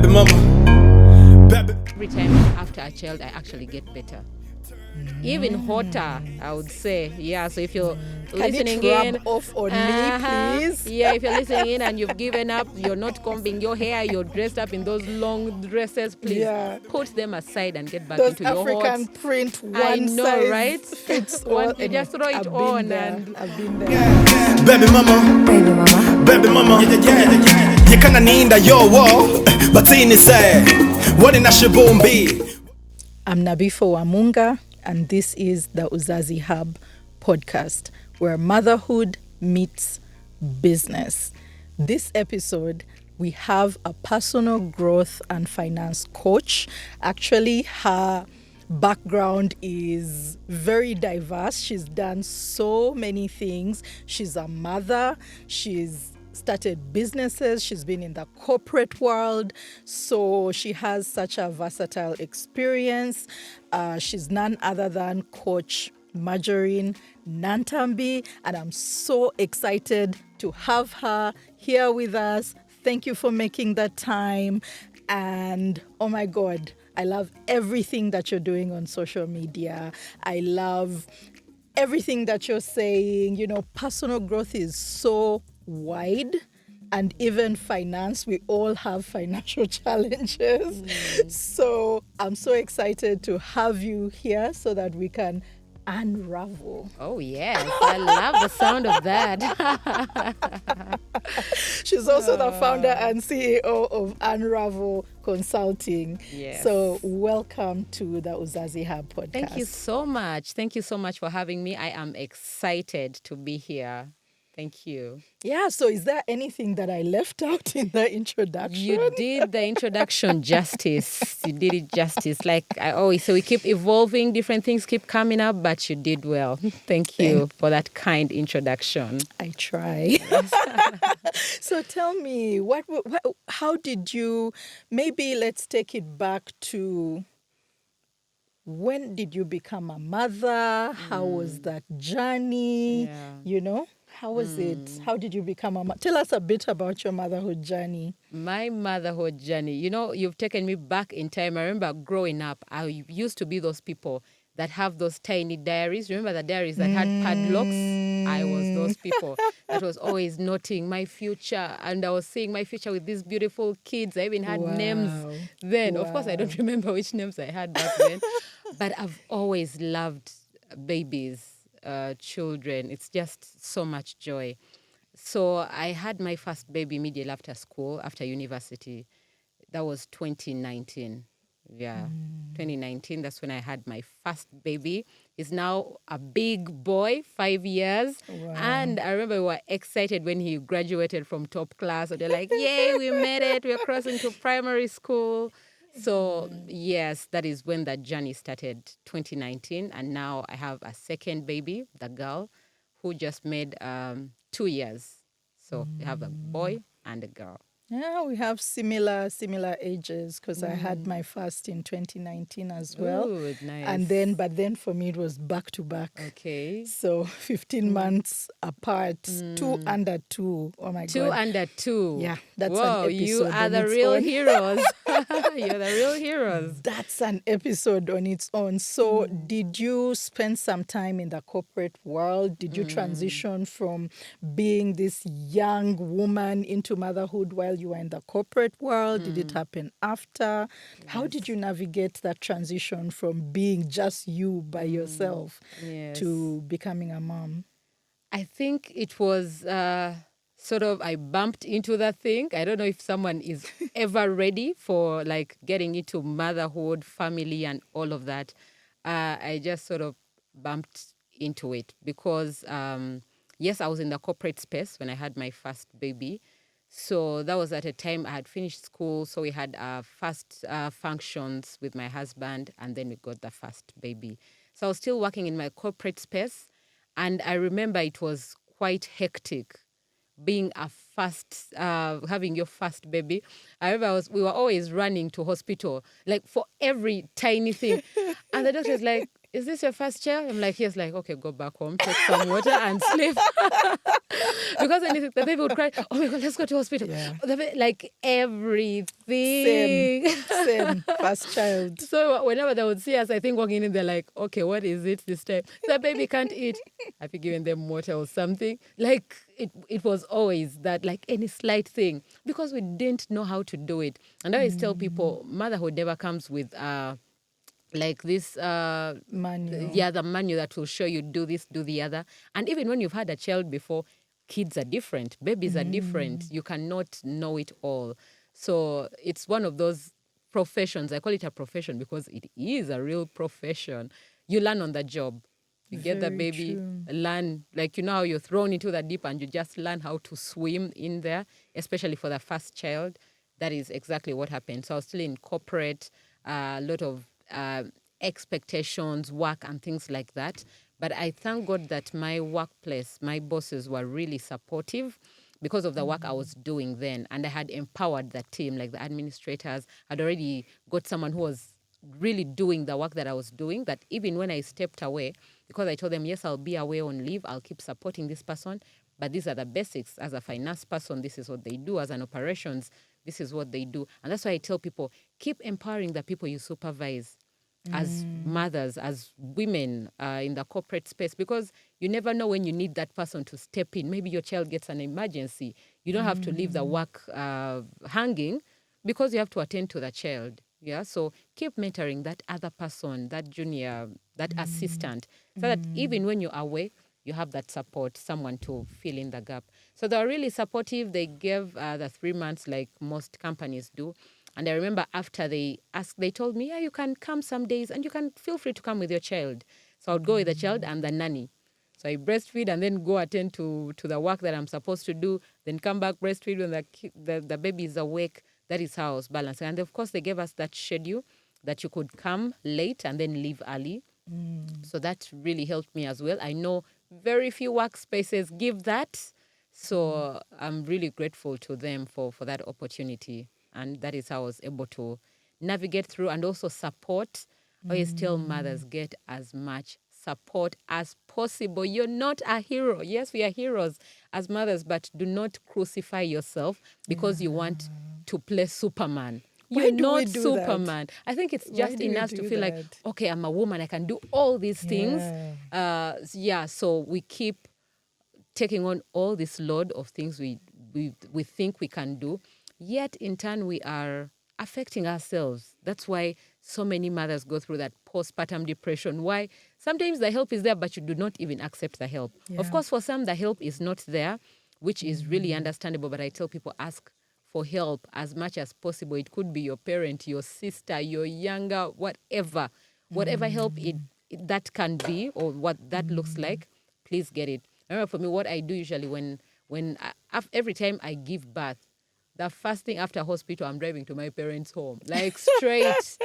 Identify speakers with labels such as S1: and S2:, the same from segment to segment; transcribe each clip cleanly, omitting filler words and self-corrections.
S1: Baby mama. Baby.
S2: Every time after a child, I actually get better. Even hotter, I would say. Yeah, so if you're listening
S3: rub
S2: in,
S3: off on me, please?
S2: Yeah, if you're listening in and you've given up, you're not combing your hair, you're dressed up in those long dresses, please put them aside and get back
S3: Those
S2: into your
S3: African
S2: hot.
S3: print
S2: I
S3: one
S2: know,
S3: size
S2: right?
S3: fits all.
S2: You just throw it
S3: I've
S2: on
S3: been there.
S2: and
S3: I've been there.
S1: Baby mama.
S4: Baby mama.
S1: Baby mama. You kinda need a yo wall. But in say, what in a shaboom be?
S3: I'm Nabifo Amunga, and this is the Uzazi Hub podcast, where motherhood meets business. This episode, we have a personal growth and finance coach. Actually, her background is very diverse. She's done so many things. She's a mother. She's started businesses. She's been in the corporate world. So she has such a versatile experience. She's none other than Coach Marjorine Nantambi. And I'm so excited to have her here with us. Thank you for making that time. And oh my God, I love everything that you're doing on social media. I love everything that you're saying. You know, personal growth is so wide, and even finance, we all have financial challenges. So I'm so excited to have you here so that we can unravel.
S2: oh yes, I love the sound of that.
S3: She's also the founder and CEO of Unravel Consulting.
S2: Yes.
S3: So welcome to the Uzazi Hub podcast.
S2: Thank you so much. Thank you so much for having me. I am excited to be here. Thank you.
S3: Yeah, so is there anything that I left out in the introduction?
S2: You did the introduction justice. You did it justice. Like I always say, we keep evolving, different things keep coming up, but you did well. Thank you for that kind introduction.
S3: I try. So tell me, how did you, maybe let's take it back to when did you become a mother? How was that journey?
S2: Yeah.
S3: You know? How was it? How did you become a mother? Tell us a bit about your motherhood journey.
S2: My motherhood journey, you know, you've taken me back in time. I remember growing up, I used to be those people that have those tiny diaries. Remember the diaries that had padlocks? I was those people that was always noting my future. And I was seeing my future with these beautiful kids. I even had names then. Of course, I don't remember which names I had back then. But I've always loved babies. Children. It's just so much joy. So I had my first baby immediately after school, after university. That was 2019. Yeah, 2019. That's when I had my first baby. He's now a big boy, 5 years.
S3: Wow.
S2: And I remember we were excited when he graduated from top class. So they're like, yay, we made it. We're crossing to primary school. So, yes, that is when that journey started, 2019. And now I have a second baby, the girl, who just made 2 years. So we have a boy and a girl.
S3: Yeah, we have similar ages because I had my first in 2019 as well.
S2: Good, nice.
S3: And but then for me it was back to back.
S2: Okay.
S3: So 15 months apart, 2 under 2. Oh my God.
S2: 2 under 2.
S3: Yeah, that's
S2: Whoa,
S3: an episode.
S2: you are
S3: on
S2: the
S3: its
S2: real
S3: own.
S2: heroes. You're the real heroes.
S3: That's an episode on its own. So did you spend some time in the corporate world? Did you transition from being this young woman into motherhood while you were in the corporate world? Did it happen after? How did you navigate that transition from being just you by yourself to becoming a mom?
S2: I think it was sort of, I bumped into that thing. I don't know if someone is ever ready for like getting into motherhood, family, and all of that. I just sort of bumped into it because, yes, I was in the corporate space when I had my first baby. So that was at a time I had finished school. So we had first functions with my husband, and then we got the first baby. So I was still working in my corporate space. And I remember it was quite hectic being a first, having your first baby. I remember we were always running to hospital, like for every tiny thing. And the doctor's like, is this your first child? I'm like, yes. Like, okay, go back home, take some water and sleep. Because anything, the baby would cry, oh my God, let's go to hospital.
S3: Yeah.
S2: Like everything.
S3: Same. First child.
S2: So whenever they would see us, I think walking in, they're like, okay, what is it this time? The baby can't eat. Have you given them water or something? Like it was always that, like any slight thing, because we didn't know how to do it. And I always tell people, motherhood never comes with like this
S3: Manual.
S2: the manual that will show you do this, do the other. And even when you've had a child before, kids are different, babies are different. You cannot know it all. So it's one of those professions. I call it a profession because it is a real profession. You learn on the job. You get the
S3: Very
S2: baby,
S3: true.
S2: learn, like, you know how you're thrown into the deep and you just learn how to swim in there, especially for the first child. That is exactly what happened. So I was still in corporate, a lot of expectations, work and things like that. But I thank God that my workplace, my bosses were really supportive because of the work I was doing then. And I had empowered the team, like the administrators had already got someone who was really doing the work that I was doing, that even when I stepped away, because I told them, yes, I'll be away on leave, I'll keep supporting this person, but these are the basics. As a finance person, this is what they do. As an operations, this is what they do. And that's why I tell people, keep empowering the people you supervise as mothers, as women in the corporate space, because you never know when you need that person to step in. Maybe your child gets an emergency. You don't have to leave the work hanging because you have to attend to the child. Yeah, so keep mentoring that other person, that junior, that assistant, so that even when you're away, you have that support, someone to fill in the gap. So they were really supportive. They gave the 3 months like most companies do. And I remember after they asked, they told me, yeah, you can come some days and you can feel free to come with your child. So I would go with the child and the nanny. So I breastfeed and then go attend to the work that I'm supposed to do, then come back, breastfeed when the baby is awake. That is how I was balancing. And of course, they gave us that schedule that you could come late and then leave early. So that really helped me as well. I know very few workspaces give that. So I'm really grateful to them for that opportunity. And that is how I was able to navigate through and also support. I always tell mothers, get as much support as possible. You're not a hero. Yes, we are heroes as mothers, but do not crucify yourself because you want to play Superman.
S3: Why
S2: You're
S3: do we
S2: not
S3: do
S2: Superman. I think it's
S3: Why
S2: just
S3: do we
S2: in us to
S3: do
S2: feel like,
S3: that?
S2: okay, I'm a woman, I can do all these things.
S3: Yeah.
S2: So we keep taking on all this load of things we think we can do, yet in turn we are affecting ourselves. That's why so many mothers go through that postpartum depression. Why? Sometimes the help is there, but you do not even accept the help. Of
S3: Yeah.
S2: course, for some, the help is not there, which is really understandable. But I tell people, ask for help as much as possible. It could be your parent, your sister, your younger, whatever. Whatever help that can be or what that looks like, please get it. I remember for me, what I do usually every time I give birth, the first thing after hospital, I'm driving to my parents' home, like straight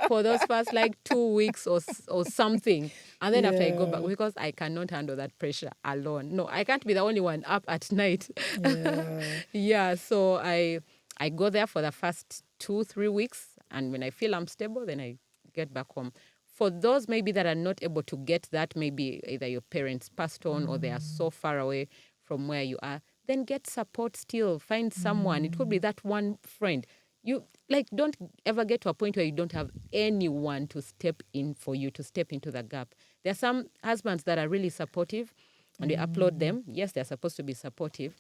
S2: for those first like 2 weeks or something. And then after I go back,
S3: Yeah.
S2: because I cannot handle that pressure alone. No, I can't be the only one up at night.
S3: Yeah.
S2: Yeah, so I go there for the first 2-3 weeks. And when I feel I'm stable, then I get back home. For those maybe that are not able to get that, maybe either your parents passed on or they are so far away from where you are, then get support still. Find someone. It could be that one friend. You don't ever get to a point where you don't have anyone to step in for you, to step into the gap. There are some husbands that are really supportive and we applaud them. Yes, they're supposed to be supportive.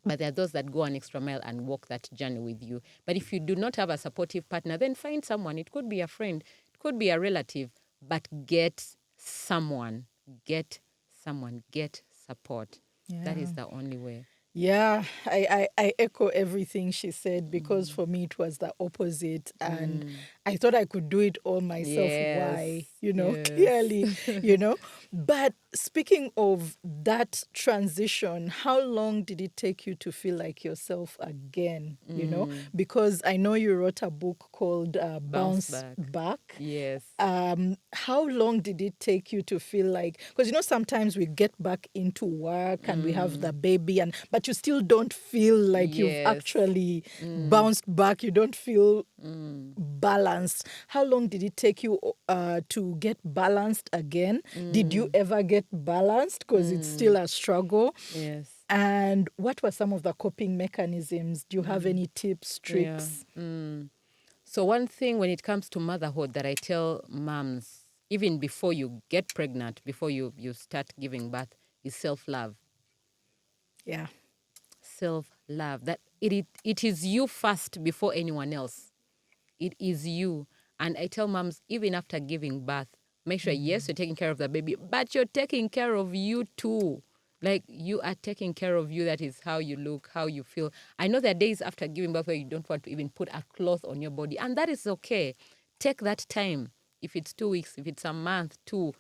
S2: But there are those that go an extra mile and walk that journey with you. But if you do not have a supportive partner, then find someone. It could be a friend, it could be a relative, but get someone. Get someone. Get support. That is the only way.
S3: Yeah, I echo everything she said because for me it was the opposite. And I thought I could do it all myself. Why?
S2: Yes.
S3: Clearly. But speaking of that transition, how long did it take you to feel like yourself again? Because I know you wrote a book called Bounce Back.
S2: Yes.
S3: How long did it take you to feel like, because sometimes we get back into work and we have the baby, but you still don't feel like you've
S2: Yes.
S3: actually bounced back. You don't feel balanced. balanced. How long did it take you to get balanced again? Did you ever get balanced? Because it's still a struggle.
S2: Yes.
S3: And what were some of the coping mechanisms? Do you have any tips, tricks?
S2: So one thing when it comes to motherhood that I tell moms, even before you get pregnant, before you start giving birth, is self-love.
S3: Yeah.
S2: Self-love. That it is you first before anyone else. It is you. And I tell moms, even after giving birth, make sure, yes, you're taking care of the baby, but you're taking care of you too. Like, you are taking care of you. That is how you look, how you feel. I know there are days after giving birth where you don't want to even put a cloth on your body, and that is okay. Take that time. If it's 2 weeks, if it's a month, too,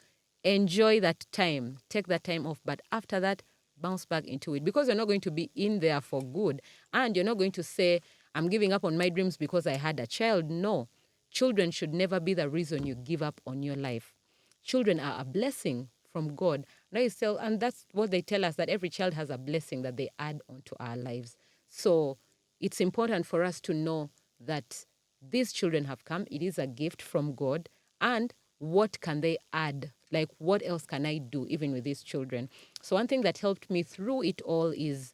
S2: enjoy that time. Take that time off. But after that, bounce back into it, because you're not going to be in there for good. And you're not going to say, I'm giving up on my dreams because I had a child. No. Children should never be the reason you give up on your life. Children are a blessing from God. And that's what they tell us, that every child has a blessing that they add onto our lives. So it's important for us to know that these children have come. It is a gift from God. And what can they add? Like, what else can I do even with these children? So one thing that helped me through it all is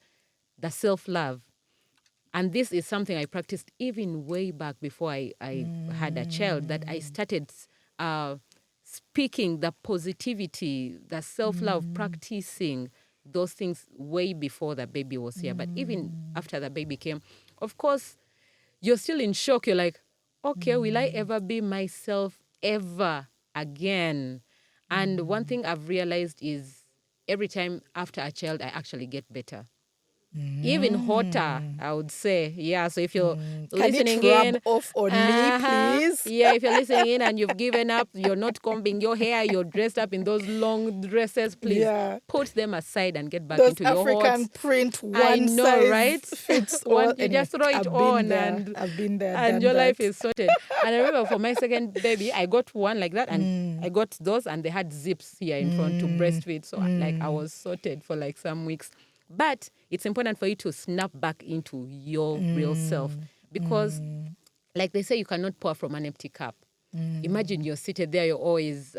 S2: the self-love. And this is something I practiced even way back before I had a child, that I started speaking the positivity, the self-love, practicing those things way before the baby was here. But even after the baby came, of course, you're still in shock. You're like, okay, will I ever be myself ever again? And one thing I've realized is every time after a child, I actually get better. Even hotter, I would say. Yeah, so if you're listening
S3: Can it rub
S2: in...
S3: off on me, please?
S2: Yeah, if you're listening in and you've given up, you're not combing your hair, you're dressed up in those long dresses, please put them aside and get back
S3: Those
S2: into your
S3: African
S2: hot...
S3: print, one
S2: I know,
S3: size
S2: right?
S3: fits all.
S2: You just throw it
S3: I've
S2: on
S3: been there.
S2: and
S3: I've been there,
S2: and
S3: done
S2: your
S3: that.
S2: life is sorted. And I remember for my second baby, I got one like that, and I got those, and they had zips here in front to breastfeed. So like, I was sorted for like some weeks. But it's important for you to snap back into your real self, because like they say, you cannot pour from an empty cup. Imagine you're seated there, you're always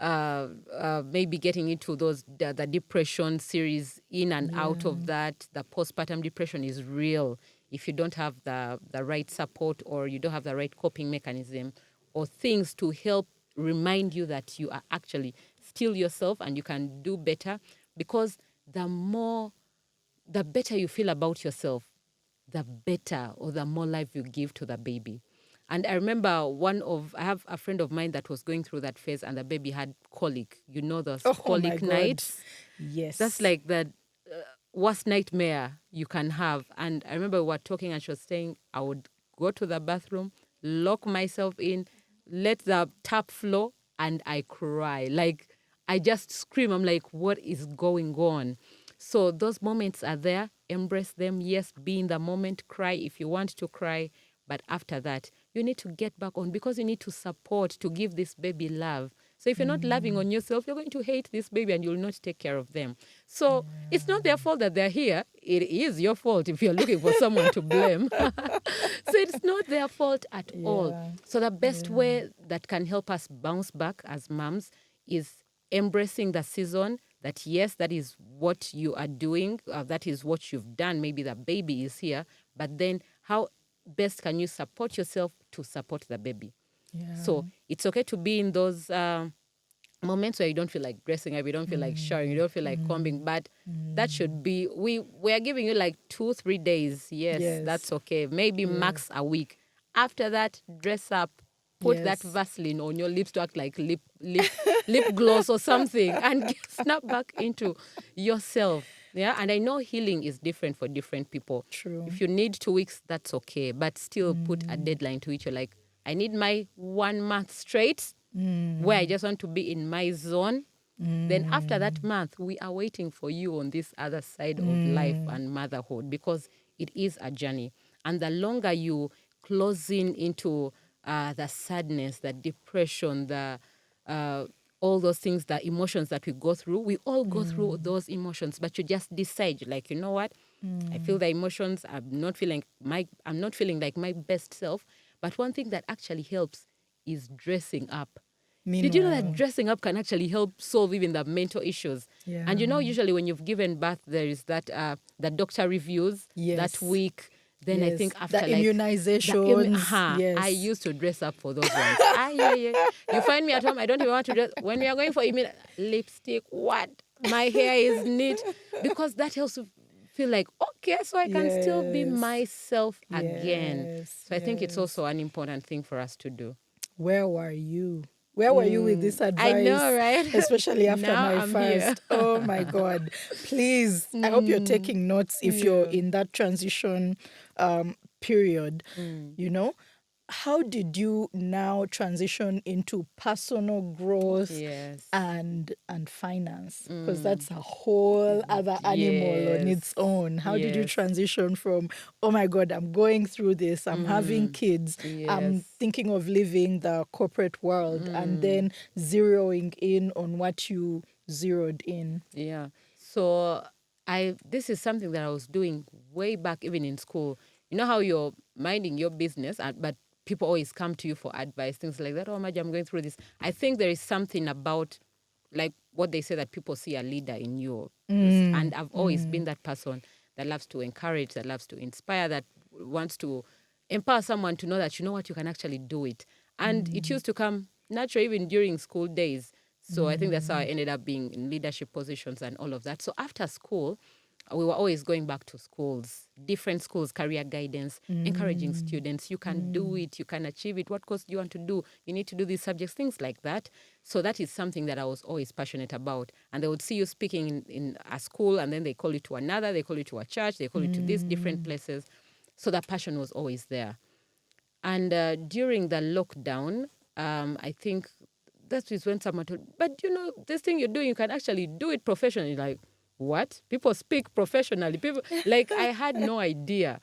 S2: maybe getting into the depression series, in and out of that. The postpartum depression is real if you don't have the right support, or you don't have the right coping mechanism, or things to help remind you that you are actually still yourself and you can do better. Because the better you feel about yourself, the better or the more life you give to the baby. And I remember I have a friend of mine that was going through that phase, and the baby had colic. You know, those colic nights?
S3: Yes.
S2: That's like the worst nightmare you can have. And I remember we were talking, and she was saying, I would go to the bathroom, lock myself in, let the tap flow, and I cry. Like, I just scream. I'm like, what is going on? So those moments are there. Embrace them. Yes, be in the moment. Cry if you want to cry. But after that, you need to get back on, because you need to support, to give this baby love. So if you're not loving on yourself, you're going to hate this baby and you'll not take care of them. So it's not their fault that they're here. It is your fault if you're looking for someone to blame. So it's not their fault at all. So the best way that can help us bounce back as moms is embracing the season, that yes, that is what you are doing. That is what you've done. Maybe the baby is here. But then how best can you support yourself to support the baby? So it's okay to be in those moments where you don't feel like dressing up, you don't feel like showering, you don't feel like combing, but that should be, we are giving you like 2-3 days. Yes, that's okay. Maybe max a week. After that, dress up, put that Vaseline on your lips to act like lip gloss or something, and snap back into yourself. Yeah, and I know healing is different for different people.
S3: True.
S2: If you need 2 weeks, that's okay, but still put a deadline to it. You're like, I need my 1 month straight where I just want to be in my zone. Then after that month, we are waiting for you on this other side of life and motherhood, because it is a journey. And the longer you close into the sadness, the depression, the all those things, the emotions that we go through, we all go through those emotions, but you just decide, like, you know what? I feel the emotions. I'm not feeling like my best self, But one thing that actually helps is dressing up.
S3: Meanwhile,
S2: Did you know that dressing up can actually help solve even the mental issues?
S3: Yeah.
S2: And usually when you've given birth, there is that the doctor reviews that week. Then I think after
S3: the immunizations, yes.
S2: I used to dress up for those ones. You find me at home, I don't even want to dress. When we are going for lipstick, what? My hair is neat. Because that helps you feel like, okay, so I can still be myself again. So I think it's also an important thing for us to do.
S3: Where were you? Where were you with this advice?
S2: I know, right?
S3: Especially after
S2: Now
S3: my
S2: I'm
S3: first.
S2: here.
S3: Oh my God. Please, I hope you're taking notes if you're in that transition period. You know, how did you now transition into personal growth and finance? Because that's a whole other animal on its own. How did you transition from, oh my God, I'm going through this, I'm having kids, I'm thinking of leaving the corporate world, and then zeroing in on what you zeroed in?
S2: Yeah. So this is something that I was doing way back even in school. You know how you're minding your business, but people always come to you for advice, things like that. Oh, Maji, I'm going through this. I think there is something about, like what they say, that people see a leader in you. And I've always been that person that loves to encourage, that loves to inspire, that wants to empower someone to know that, you know what, you can actually do it. And it used to come naturally even during school days. So I think that's how I ended up being in leadership positions and all of that. So after school, we were always going back to schools, different schools, career guidance, encouraging students. You can do it. You can achieve it. What course do you want to do? You need to do these subjects, things like that. So that is something that I was always passionate about. And they would see you speaking in a school, and then they call you to another, they call you to a church, they call you to these different places. So that passion was always there. And during the lockdown, I think that is when someone told, but this thing you're doing, you can actually do it professionally. Like, what? People speak professionally. People, like, I had no idea.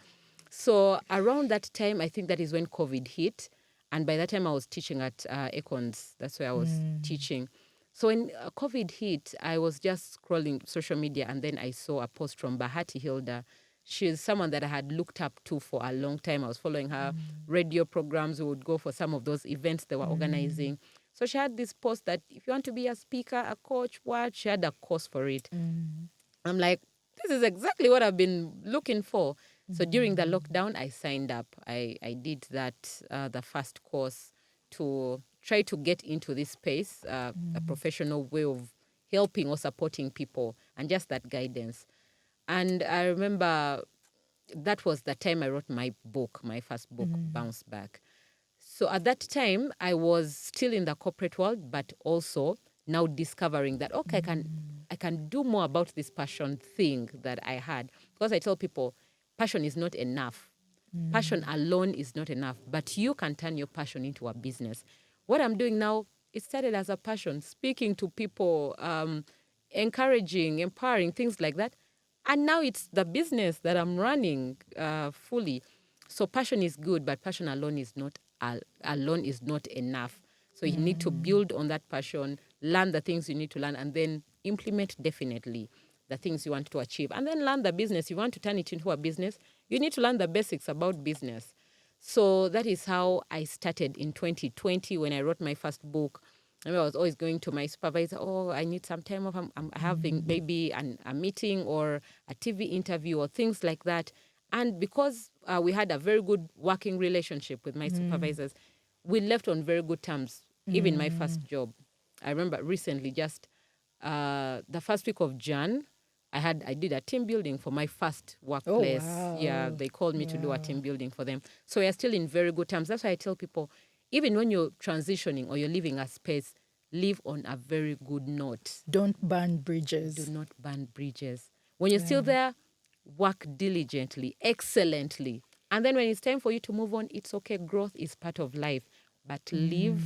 S2: So around that time, I think that is when COVID hit. And by that time, I was teaching at Econs. That's where I was teaching. So when COVID hit, I was just scrolling social media, and then I saw a post from Bahati Hilda. She's someone that I had looked up to for a long time. I was following her radio programs. We would go for some of those events they were organizing. So she had this post that if you want to be a speaker, a coach, what? She had a course for it. I'm like, this is exactly what I've been looking for. So during the lockdown, I signed up. I did that, the first course, to try to get into this space, a professional way of helping or supporting people, and just that guidance. And I remember that was the time I wrote my book, my first book, Bounce Back. So at that time, I was still in the corporate world, but also now discovering that, okay, I can do more about this passion thing that I had. Because I tell people, passion is not enough. Passion alone is not enough, but you can turn your passion into a business. What I'm doing now, it started as a passion, speaking to people, encouraging, empowering, things like that. And now it's the business that I'm running fully. So passion is good, but passion alone is not enough. So you need to build on that passion, learn the things you need to learn, and then implement definitely the things you want to achieve. And then learn the business. You want to turn it into a business, you need to learn the basics about business. So that is how I started in 2020 when I wrote my first book. I was always going to my supervisor, oh, I need some time off. I'm having maybe a meeting or a TV interview or things like that. And because we had a very good working relationship with my supervisors, we left on very good terms, even my first job. I remember recently, just the first week of Jan, I did a team building for my first workplace.
S3: wow.
S2: Yeah, they called me to do a team building for them. So we are still in very good terms. That's why I tell people, even when you're transitioning or you're leaving a space, live on a very good note.
S3: Don't burn bridges.
S2: Do not burn bridges. When you're still there, work diligently, excellently. And then when it's time for you to move on, it's okay. Growth is part of life. But live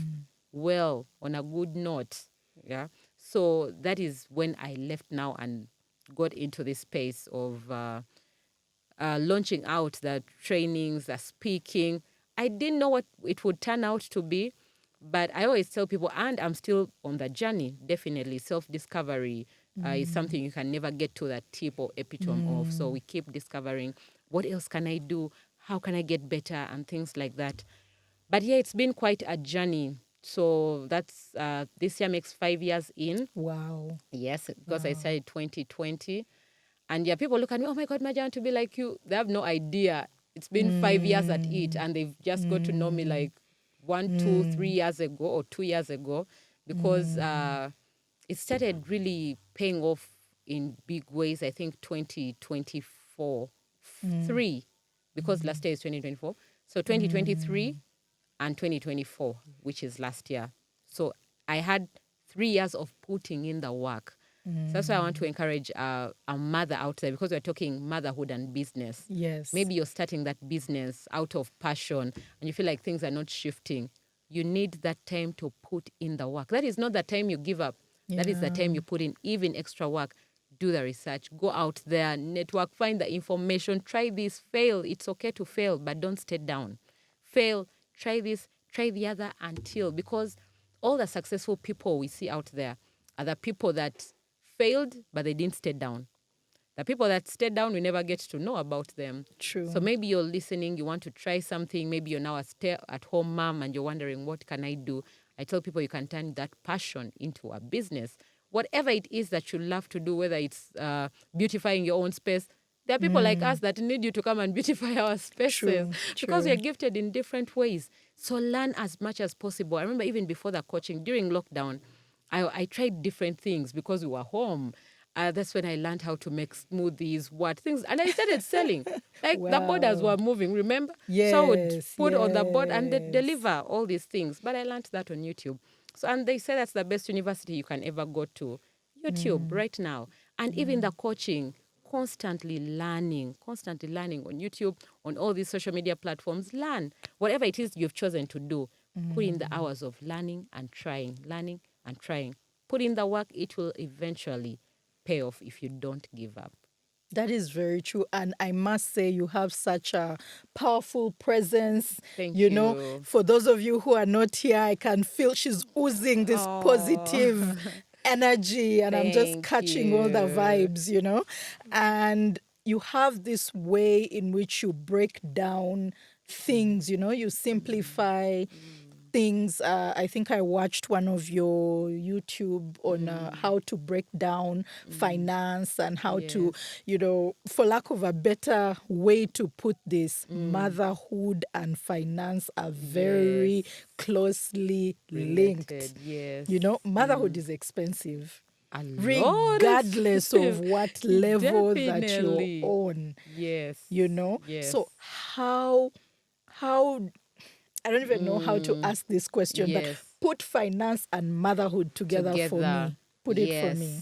S2: well on a good note. Yeah. So that is when I left now and got into this space of launching out the trainings, the speaking. I didn't know what it would turn out to be, but I always tell people, and I'm still on the journey, definitely. Self-discovery is something you can never get to that tip or epitome of. So we keep discovering, what else can I do? How can I get better? And things like that. But yeah, it's been quite a journey. So that's this year makes 5 years in.
S3: Wow.
S2: Yes, because I started 2020. And yeah, people look at me, oh my God, Marjorine, to be like you. They have no idea. It's been 5 years at it, and they've just got to know me like 1, 2, 3 years ago or 2 years ago, because it started really paying off in big ways. I think 2024, 3, because last year is 2024. So 2023 and 2024, which is last year. So I had 3 years of putting in the work. So that's why I want to encourage a mother out there, because we're talking motherhood and business.
S3: Yes.
S2: Maybe you're starting that business out of passion and you feel like things are not shifting. You need that time to put in the work. That is not the time you give up. That is the
S3: Yeah.
S2: time you put in even extra work. Do the research. Go out there, network, find the information. Try this, fail. It's okay to fail, but don't stay down. Fail, try this, try the other until, because all the successful people we see out there are the people that failed, but they didn't stay down. The people that stayed down, we never get to know about them.
S3: True.
S2: So maybe you're listening, you want to try something. Maybe you're now a stay-at-home mom and you're wondering, what can I do? I tell people you can turn that passion into a business. Whatever it is that you love to do, whether it's beautifying your own space. There are people like us that need you to come and beautify our spaces,
S3: True,
S2: because
S3: true.
S2: we're gifted in different ways. So learn as much as possible. I remember even before the coaching, during lockdown, I tried different things because we were home. That's when I learned how to make smoothies, what things, and I started selling. Like the borders
S3: Wow.
S2: were moving, remember? So I would
S3: Yes,
S2: put on the board and
S3: yes.
S2: deliver all these things. But I learned that on YouTube. So, and they say that's the best university you can ever go to. YouTube right now. And even the coaching, constantly learning on YouTube, on all these social media platforms. Learn whatever it is you've chosen to do. Put in the hours of learning and trying. Put in the work. It will eventually pay off if you don't give up.
S3: That is very true. And I must say, you have such a powerful presence.
S2: Thank
S3: You know,
S2: you.
S3: for those of you who are not here, I can feel she's oozing this
S2: Oh.
S3: positive energy, and I'm just
S2: Thank
S3: catching all the
S2: you.
S3: vibes, you know. And you have this way in which you break down things, you know, you simplify things. I think I watched one of your YouTube on how to break down finance and how to, you know, for lack of a better way to put this, motherhood and finance are very closely linked.
S2: Related, yes.
S3: You know, motherhood is expensive.
S2: A lot
S3: Regardless of
S2: expensive.
S3: what level that
S2: Definitely.
S3: you're on,
S2: Yes.
S3: you know.
S2: Yes.
S3: So how I don't even know how to ask this question, but
S2: Yes.
S3: put finance and motherhood together for me. Put it for me.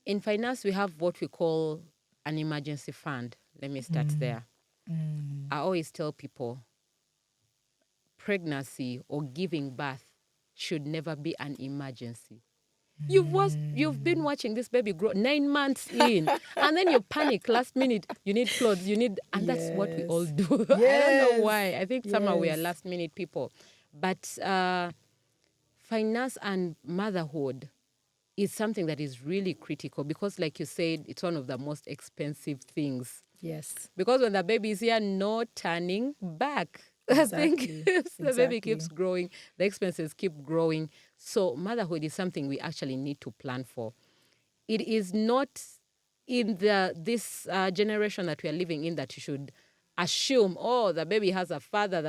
S2: In finance, we have what we call an emergency fund. Let me start there. I always tell people pregnancy or giving birth should never be an emergency. You've been watching this baby grow 9 months in, and then you panic last minute. You need clothes, and that's what we all do. I don't know why. I think somehow we are last minute people. But finance and motherhood is something that is really critical, because, like you said, it's one of the most expensive things.
S3: Yes.
S2: Because when the baby is here, no turning back. I think the baby keeps growing, the expenses keep growing. So motherhood is something we actually need to plan for. It is not in this generation that we are living in that you should assume, oh, the baby has a father,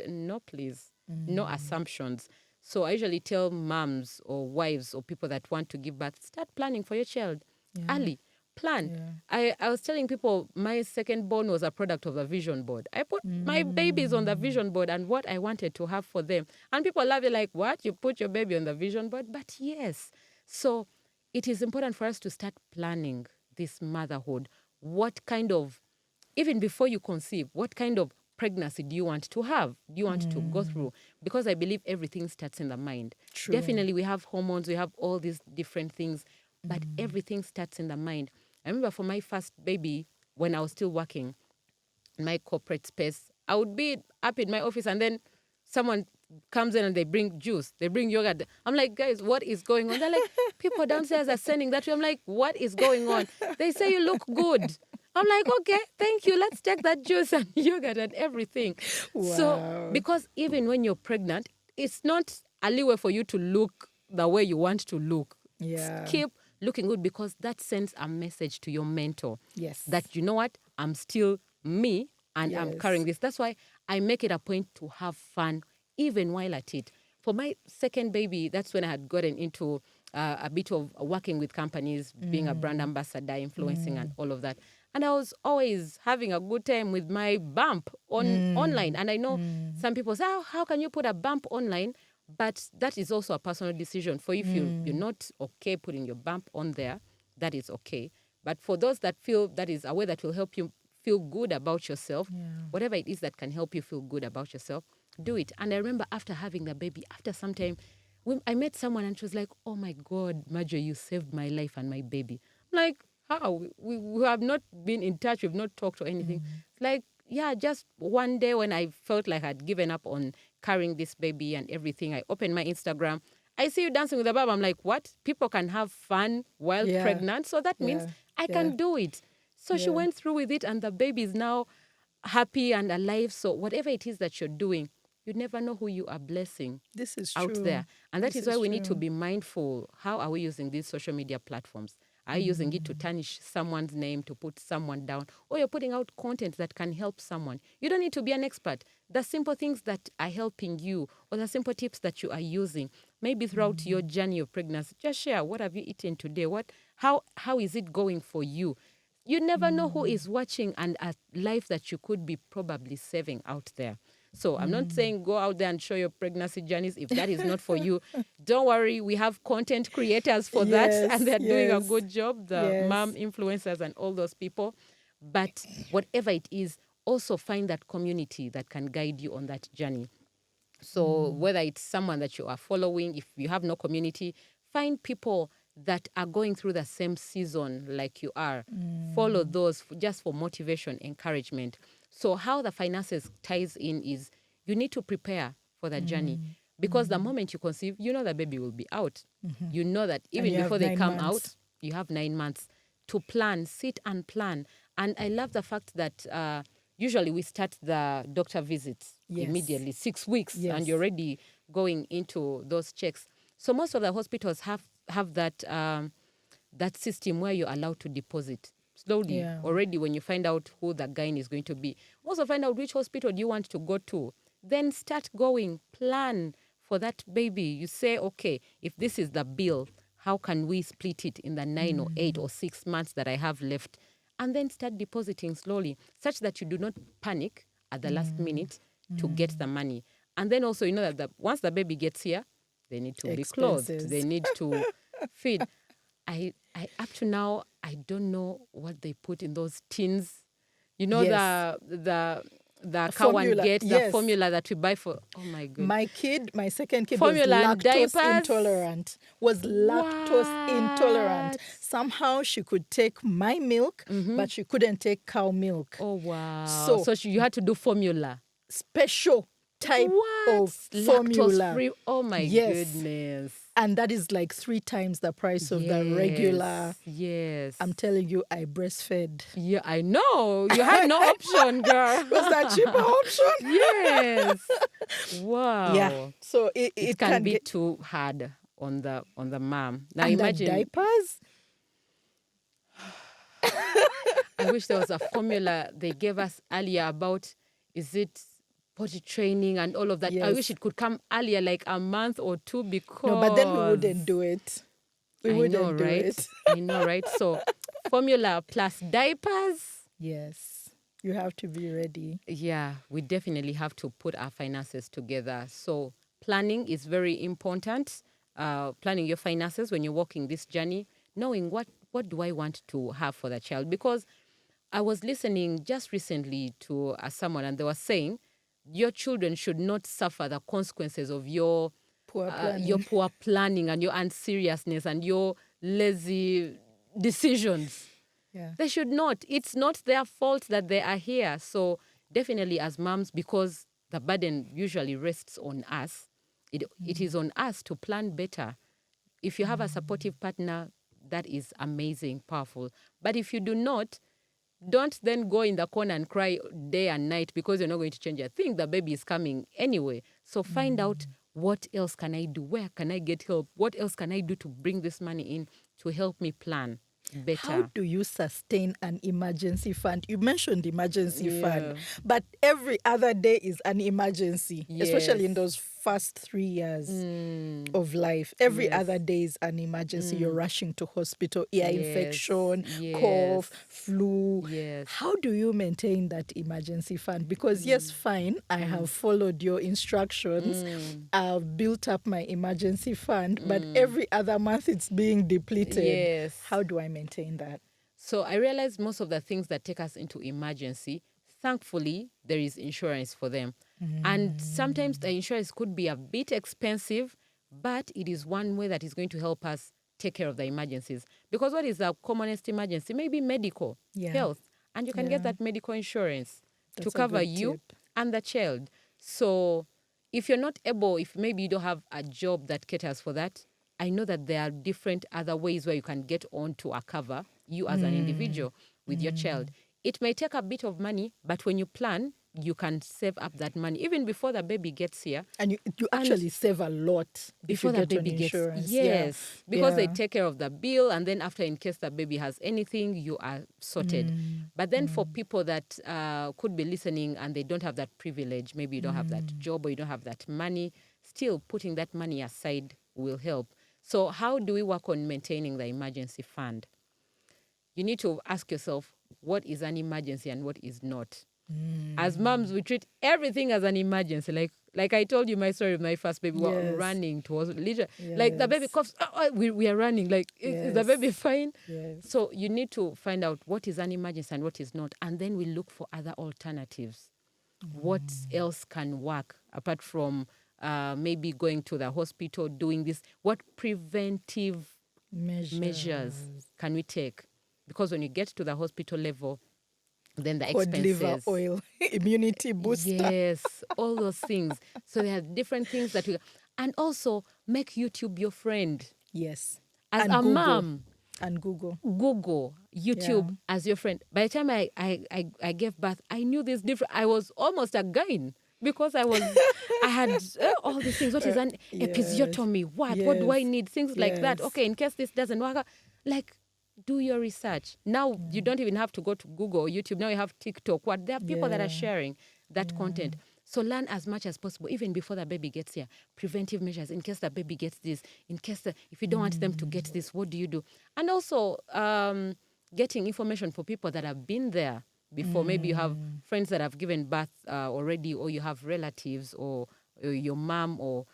S2: no, please. No assumptions. So I usually tell moms or wives or people that want to give birth, start planning for your child early. Plan. I was telling people my second born was a product of the vision board. I put my babies on the vision board and what I wanted to have for them. And people love it, like, what? You put your baby on the vision board? But yes. So it is important for us to start planning this motherhood. What kind of, even before you conceive, what kind of pregnancy do you want to have? Do you want to go through? Because I believe everything starts in the mind.
S3: True.
S2: Definitely we have hormones, we have all these different things, but everything starts in the mind. I remember for my first baby, when I was still working in my corporate space, I would be up in my office and then someone comes in and they bring juice, they bring yogurt. I'm like, guys, what is going on? They're like, people downstairs are sending that to you. I'm like, what is going on? They say you look good. I'm like, okay, thank you. Let's take that juice and yogurt and everything. So,
S3: Wow.
S2: because even when you're pregnant, it's not a leeway for you to look the way you want to look.
S3: Yeah.
S2: Keep looking good, because that sends a message to your mentor
S3: Yes.
S2: that, you know what, I'm still me and I'm
S3: Yes.
S2: carrying this. That's why I make it a point to have fun even while at it. For my second baby, that's when I had gotten into a bit of working with companies, being a brand ambassador, influencing, and all of that. And I was always having a good time with my bump online. And I know some people say, how can you put a bump online? But that is also a personal decision. For if you're not okay putting your bump on there, that is okay. But for those that feel that is a way that will help you feel good about yourself, whatever it is that can help you feel good about yourself, do it. And I remember after having the baby, after some time, when I met someone and she was like, oh my God, Marjo, you saved my life and my baby. I'm like, how? We have not been in touch. We've not talked or anything. It's like, yeah, just one day when I felt like I'd given up on carrying this baby and everything, I opened my Instagram. I see you dancing with the baby. I'm like, what? People can have fun while
S3: Yeah.
S2: pregnant. So that means
S3: Yeah.
S2: I can do it. So she
S3: Yeah.
S2: went through with it, and the baby is now happy and alive. So whatever it is that you're doing, you never know who you are blessing
S3: This is
S2: out
S3: true.
S2: there. And that
S3: This
S2: is why
S3: is
S2: we need to
S3: true.
S2: be mindful. How are we using these social media platforms? Are you using it to tarnish someone's name, to put someone down? Or you're putting out content that can help someone? You don't need to be an expert. The simple things that are helping you, or the simple tips that you are using, maybe throughout your journey of pregnancy, just share, what have you eaten today? How is it going for you? You never know who is watching and a life that you could be probably saving out there. So I'm not saying go out there and show your pregnancy journeys. If that is not for you, don't worry. We have content creators for that,
S3: Yes,
S2: and they're doing a
S3: yes,
S2: good job, the
S3: yes.
S2: mom influencers and all those people. But whatever it is, also find that community that can guide you on that journey. So whether it's someone that you are following, if you have no community, find people that are going through the same season like you are. Follow those just for motivation, encouragement. So how the finances ties in is you need to prepare for the journey, because the moment you conceive, you know the baby will be out. You know that
S3: And
S2: even
S3: you have
S2: before they
S3: 9
S2: come
S3: months.
S2: out, you have 9 months to plan, sit and plan. And I love the fact that usually we start the doctor visits
S3: Yes.
S2: immediately, 6 weeks,
S3: Yes.
S2: and you're already going into those checks. So most of the hospitals have that that system where you're allowed to deposit slowly.
S3: Yeah.
S2: Already when you find out who the gynae is going to be. Also find out which hospital do you want to go to. Then start going, plan for that baby. You say, okay, if this is the bill, how can we split it in the 9 or 8 or 6 months that I have left? And then start depositing slowly, such that you do not panic at the last minute to get the money. And then also, you know that once the baby gets here, they need to be clothed.
S3: Expenses.
S2: They need to feed. I up to now, I don't know what they put in those tins. You know,
S3: Yes.
S2: the cow and
S3: Formula,
S2: get, the
S3: yes.
S2: formula that we buy for, oh my goodness.
S3: My second kid
S2: Formula
S3: was
S2: and
S3: lactose
S2: diapers?
S3: intolerant. Was lactose intolerant.
S2: What?
S3: Somehow she could take my milk, but she couldn't take cow milk.
S2: Oh, wow.
S3: So-
S2: So you had to do formula.
S3: Special type
S2: What?
S3: of formula.
S2: Lactose free. Oh my
S3: Yes.
S2: goodness.
S3: And that is like 3 times the price of the regular.
S2: Yes.
S3: I'm telling you, I breastfed.
S2: Yeah, I know. You had no option, girl.
S3: Was that cheaper option?
S2: Yes. Wow.
S3: Yeah. So
S2: It can be too hard on the mom. Now
S3: and
S2: imagine.
S3: the diapers.
S2: I wish there was a formula they gave us earlier about, is it potty training and all of that. I
S3: Yes.
S2: wish it could come earlier, like a month or two, because
S3: No, but then we wouldn't do it. We
S2: I
S3: wouldn't
S2: know,
S3: do
S2: right?
S3: it.
S2: I know, right? So formula plus diapers.
S3: Yes. You have to be ready.
S2: Yeah, we definitely have to put our finances together. So planning is very important. Planning your finances when you're walking this journey, knowing what do I want to have for the child. Because I was listening just recently to someone, and they were saying your children should not suffer the consequences of your poor planning and your unseriousness and your lazy decisions.
S3: Yeah.
S2: They should not. It's not their fault that they are here. So definitely as moms, because the burden usually rests on us, it is on us to plan better. If you have a supportive partner, that is amazing, powerful. But if you do not, Don't then go in the corner and cry day and night because you're not going to change a thing. The baby is coming anyway. So find out, what else can I do? Where can I get help? What else can I do to bring this money in to help me plan better?
S3: How do you sustain an emergency fund? You mentioned emergency fund,
S2: Yeah.
S3: but every other day is an emergency, especially in
S2: Yes.
S3: those first 3 years of life. Every
S2: Yes.
S3: other day is an emergency. You're rushing to hospital, ear
S2: Yes.
S3: infection,
S2: Yes.
S3: cough, flu.
S2: Yes.
S3: How do you maintain that emergency fund? Because yes, fine, I have followed your instructions. I've built up my emergency fund, but every other month it's being depleted.
S2: Yes.
S3: How do I maintain that?
S2: So I realized most of the things that take us into emergency, thankfully, there is insurance for them. And sometimes the insurance could be a bit expensive, but it is one way that is going to help us take care of the emergencies. Because what is the commonest emergency? Maybe medical,
S3: Yeah.
S2: health. And you can get
S3: Yeah.
S2: that medical insurance
S3: That's
S2: to
S3: a
S2: cover
S3: good
S2: you
S3: tip.
S2: and the child. So if you're not able, if maybe you don't have a job that caters for that, I know that there are different other ways where you can get onto a cover, you as an individual with your child. It may take a bit of money, but when you plan, you can save up that money even before the baby gets here.
S3: And you actually save a lot
S2: Before
S3: if you
S2: the
S3: get on
S2: baby gets,
S3: insurance.
S2: yes, because they
S3: Yeah.
S2: take care of the bill, and then after, in case the baby has anything, you are sorted. But then for people that could be listening and they don't have that privilege, maybe you don't have that job or you don't have that money, still putting that money aside will help. So how do we work on maintaining the emergency fund? You need to ask yourself, what is an emergency and what is not? As moms, we treat everything as an emergency. Like I told you my story with my first baby, we're
S3: Yes.
S2: running towards, literally, like the baby
S3: Yes.
S2: coughs, we are running, like, is the
S3: Yes.
S2: baby fine?
S3: Yes.
S2: So you need to find out what is an emergency and what is not. And then we look for other alternatives. What else can work apart from maybe going to the hospital, doing this? What preventive measures can we take? Because when you get to the hospital level, then the
S3: Cod liver
S2: expenses.
S3: oil, immunity booster.
S2: Yes, all those things. So there are different things that we, and also make YouTube your friend.
S3: Yes.
S2: As
S3: And
S2: a
S3: Google.
S2: mom,
S3: And Google.
S2: Google YouTube
S3: Yeah.
S2: as your friend. By the time I gave birth, I knew this different. I was almost a gyne because I had all these things. What is an episiotomy? What do I
S3: Yes.
S2: need? Things like that.
S3: Yes.
S2: Okay, in case this doesn't work out, like, do your research. Now you don't even have to go to Google or YouTube. Now you have TikTok. What, there are people that are sharing that content. So learn as much as possible, even before the baby gets here. Preventive measures in case the baby gets this. In case if you don't want them to get this, what do you do? And also getting information for people that have been there before. Maybe you have friends that have given birth already, or you have relatives, or your mom, or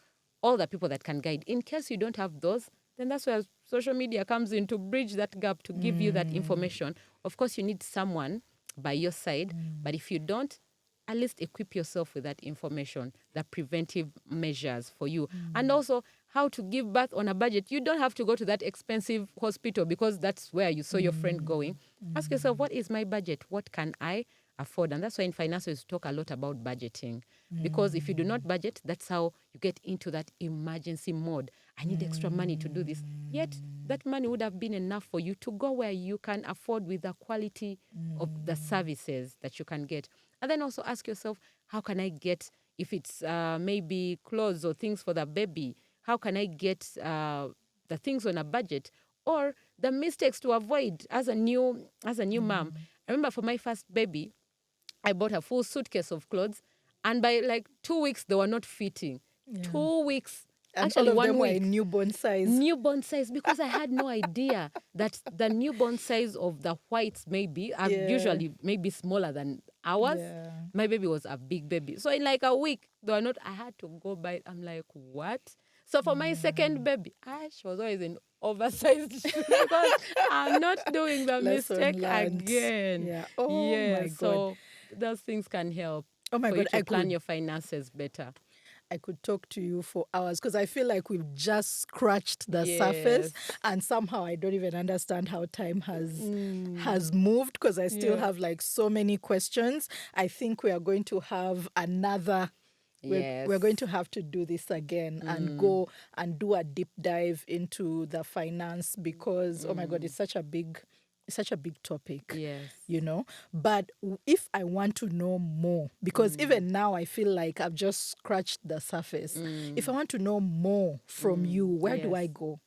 S2: all the people that can guide. In case you don't have those, then that's where social media comes in to bridge that gap, to give you that information. Of course, you need someone by your side, but if you don't, at least equip yourself with that information, the preventive measures for you. And also how to give birth on a budget. You don't have to go to that expensive hospital because that's where you saw your friend going. Ask yourself, what is my budget? What can I afford? And that's why in finances we talk a lot about budgeting. Because if you do not budget, that's how you get into that emergency mode. I need extra money to do this. Yet that money would have been enough for you to go where you can afford with the quality of the services that you can get. And then also ask yourself, how can I get, if it's maybe clothes or things for the baby, how can I get the things on a budget? Or the mistakes to avoid as a new mom. I remember for my first baby, I bought a full suitcase of clothes, and by like 2 weeks, they were not fitting. 2 weeks.
S3: And
S2: Actually,
S3: all of
S2: 1
S3: them were
S2: week.
S3: in newborn size.
S2: Newborn size, because I had no idea that the newborn size of the whites maybe are usually maybe smaller than ours.
S3: Yeah.
S2: My baby was a big baby. So in like a week, they were not, I had to go buy, I'm like, what? So for my second baby, she was always in oversized shoes because I'm not doing the
S3: Lesson
S2: mistake
S3: learned.
S2: again.
S3: Yeah. Oh my God.
S2: So those things can help
S3: Oh my
S2: for you
S3: God,
S2: to
S3: I
S2: plan
S3: could-
S2: your finances better.
S3: I could talk to you for hours because I feel like we've just scratched the
S2: Yes.
S3: surface, and somehow I don't even understand how time has moved because I still have like so many questions. I think we are going to have another. We're going to have to do this again and go and do a deep dive into the finance because oh my God, it's It's such a big topic.
S2: Yes.
S3: But if I want to know more, because even now I feel like I've just scratched the surface. If I want to know more from you, where do I go?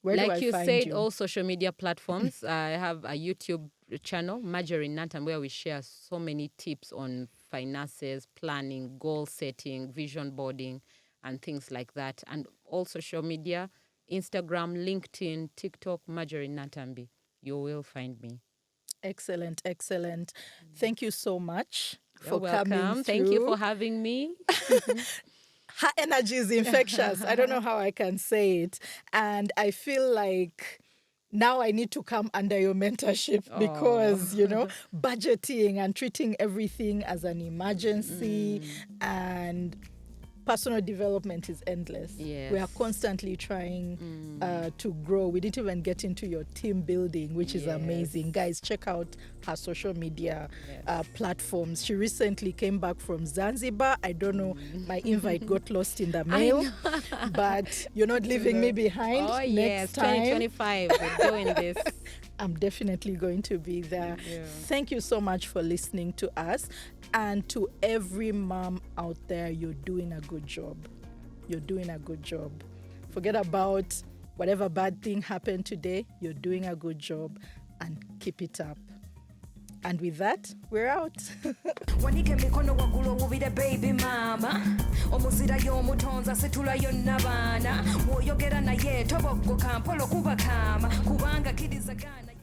S3: Where do I
S2: Like you
S3: find
S2: said,
S3: you?
S2: all social media platforms. I have a YouTube channel, Marjorine Natam, where we share so many tips on finances, planning, goal setting, vision boarding, and things like that. And all social media, Instagram, LinkedIn, TikTok, Marjorine Natambi. You will find me.
S3: Excellent. Thank you so much
S2: You're
S3: for coming
S2: welcome.
S3: through.
S2: Thank you for having me.
S3: Her energy is infectious. I don't know how I can say it. And I feel like now I need to come under your mentorship because, budgeting and treating everything as an emergency and personal development is endless.
S2: Yes.
S3: We are constantly trying to grow. We didn't even get into your team building, which is amazing. Guys, check out her social media platforms. She recently came back from Zanzibar. I don't know, my invite got lost in the mail, but you're not leaving me behind.
S2: Oh,
S3: Next time.
S2: 2025, we're doing this.
S3: I'm definitely going to be there. Thank you so much for listening to us. And to every mom out there, you're doing a good job. You're doing a good job. Forget about whatever bad thing happened today. You're doing a good job and keep it up. And with that, we're out.
S4: Wanike mikono wagulo wubire baby mama omuzira y'omutonza situlayo n'abaana mwoyogera naye tobogoka mpolo kubakama kubanga kidizagana